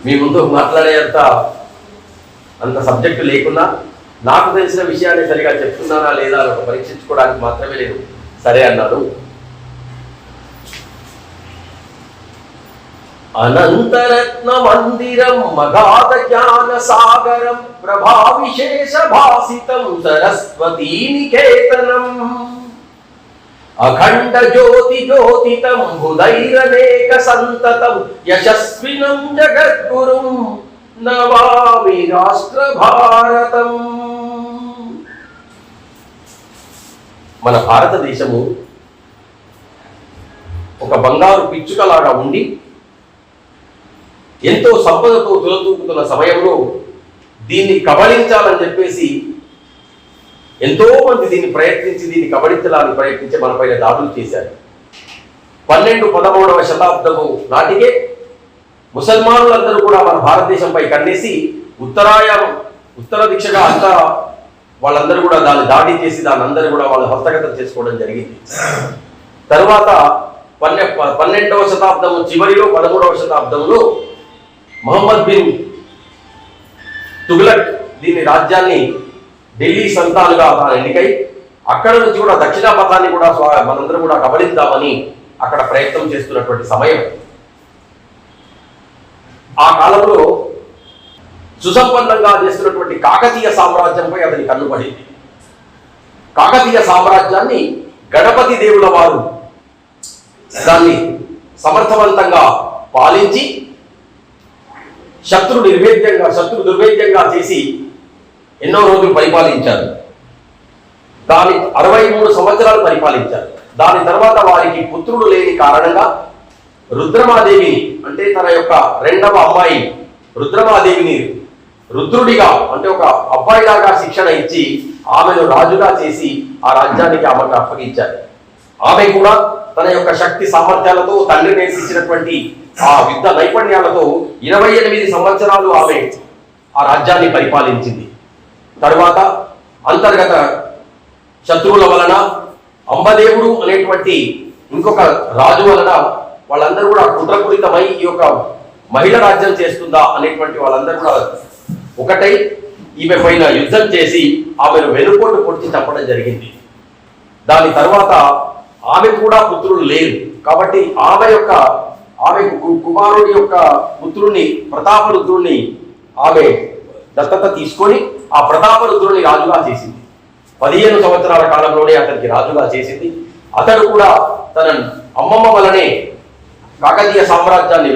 మీ ముందు మాట్లాడే అంత సబ్జెక్టు లేకున్నా నాకు తెలిసిన విషయాన్ని సరిగా చెప్తున్నానా లేదా అని ఒక పరీక్షించుకోవడానికి మాత్రమే నేను సరే అన్నాను. అనంతరత్న మందిరం మగాధ జ్ఞాన సాగరం ప్రభా విశేష భాసితం సరస్వతీ నికేతనం అఖండ జ్యోతి జ్యోతితం బుధైరనేక సంతతం యశస్వినం జగద్గురుం నమామి రాష్ట్ర భారతం. మన భారతదేశము ఒక బంగారు పిచ్చుకలాగా ఉండి ఎంతో సంపదతో తులతూపుతున్న సమయంలో దీన్ని కబళించాలని చెప్పేసి ఎంతో మంది దీన్ని ప్రయత్నించి దీన్ని కబళించడానికి ప్రయత్నించి మనపైన దాడులు చేశారు. 12-13వ శతాబ్దము నాటికే ముసల్మానులందరూ కూడా మన భారతదేశంపై కన్నేసి ఉత్తర దిశగా అంతా వాళ్ళందరూ కూడా దాన్ని దాడి చేసి దాన్ని అందరూ కూడా వాళ్ళు హస్తగతం చేసుకోవడం జరిగింది. తర్వాత 12వ శతాబ్దము చివరిలో 13వ శతాబ్దంలో మొహమ్మద్ బిన్ తుగ్లక్ దీని రాజ్యాన్ని ఢిల్లీ సంతాలుగా తాను ఎన్నికై అక్కడ నుంచి కూడా దక్షిణ పథాన్ని కూడా మనందరూ కూడా కబళిద్దామని అక్కడ ప్రయత్నం చేస్తున్నటువంటి సమయం. ఆ కాలంలో సుసంపన్నంగా చేస్తున్నటువంటి కాకతీయ సామ్రాజ్యంపై అతని కన్నుపడింది. కాకతీయ సామ్రాజ్యాన్ని గణపతి దేవుల వారు దాన్ని సమర్థవంతంగా పాలించి శత్రు దుర్భేద్యంగా చేసి ఎన్నో రోజులు పరిపాలించారు. దాని 63 సంవత్సరాలు పరిపాలించారు. దాని తర్వాత వారికి పుత్రుడు లేని కారణంగా రుద్రమాదేవిని అంటే తన యొక్క రెండవ అమ్మాయి రుద్రమాదేవిని రుద్రుడిగా అంటే ఒక అబ్బాయిలాగా శిక్షణ ఇచ్చి ఆమెను రాజుగా చేసి ఆ రాజ్యానికి ఆమెకు అప్పగించారు. ఆమె కూడా తన యొక్క శక్తి సామర్థ్యాలతో తండ్రి నేర్పించినటువంటి ఆ యుద్ధ నైపుణ్యాలతో 28 సంవత్సరాలు ఆమె ఆ రాజ్యాన్ని పరిపాలించింది. తరువాత అంతర్గత శత్రువుల వలన అంబదేవుడు అనేటువంటి ఇంకొక రాజు వలన వాళ్ళందరూ కూడా కుట్రపూరితమై ఈ యొక్క మహిళ రాజ్యం చేస్తుందా అనేటువంటి వాళ్ళందరూ కూడా ఒకటై ఈమె పైన యుద్ధం చేసి ఆమెను వెనుపోటు పొడిచి చంపడం జరిగింది. దాని తర్వాత ఆమె కూడా పుత్రులు లేరు కాబట్టి ఆమె కుమారుడి యొక్క పుత్రుణ్ణి ప్రతాపరుద్రుణ్ణి ఆమె దత్తత తీసుకొని ఆ ప్రతాపరుద్రుని రాజుగా చేసింది. 15 సంవత్సరాల కాలంలోనే అతనికి రాజుగా చేసింది. అతడు కూడా తన అమ్మమ్మ వలనే కాకతీయ సామ్రాజ్యాన్ని